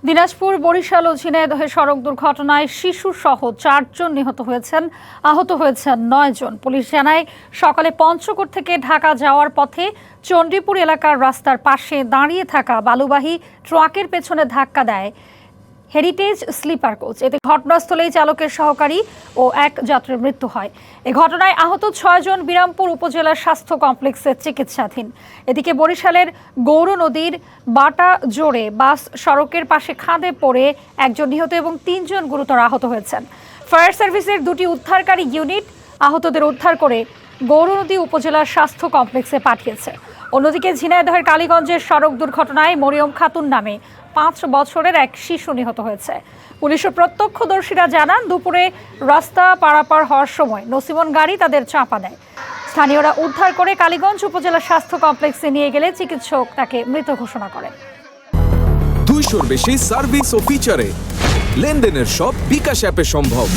দিনাজপুর, বরিশাল ও ঝিনাইদহে সড়ক দুর্ঘটনায় শিশুসহ 4 জন নিহত হয়েছেন, আহত হয়েছেন 9 জন। পুলিশ জানায়, সকালে পঞ্চগড় থেকে ঢাকা যাওয়ার পথে চণ্ডীপুর এলাকার রাস্তার পাশে দাঁড়িয়ে থাকা বালুবাহী ট্রাকের পেছনে ধাক্কা দেয় হেরিটেজ স্লিপার কোচ। এতে ঘটনাস্থলেই চালকের সহকারী ও এক যাত্রীর মৃত্যু হয়। এ ঘটনায় আহত 6 জন বিরামপুর উপজেলা স্বাস্থ্য কমপ্লেক্সে চিকিৎসাধীন। এদিকে বরিশালের গৌর নদীর বাটা জোরে বাস সড়কের পাশে খাদে পড়ে একজন নিহত এবং 3 জন গুরুতর আহত হয়েছেন। ফায়ার সার্ভিসের 2টি উদ্ধারকারী ইউনিট আহতদের উদ্ধার করে গৌরনদী উপজেলার স্বাস্থ্য কমপ্লেক্সে পাঠিয়েছে। অন্যদিকে ঝিনাইদহের কালীগঞ্জের সড়ক দুর্ঘটনায় মরিয়ম খাতুন নামে 5 বছরের এক শিশু নিহত হয়েছে। পুলিশের প্রত্যক্ষদর্শীরা জানান, দুপুরে রাস্তা পারাপার হওয়ার সময় নসিমন গাড়ি তাদের চাপা দেয়। স্থানীয়রা উদ্ধার করে কালীগঞ্জ উপজেলা স্বাস্থ্য কমপ্লেক্সে নিয়ে গেলে চিকিৎসক তাকে মৃত ঘোষণা করেন। 200-র বেশি সার্ভিস ও ফিচারে লেনদেনের সব বিকাশ অ্যাপে সম্ভব।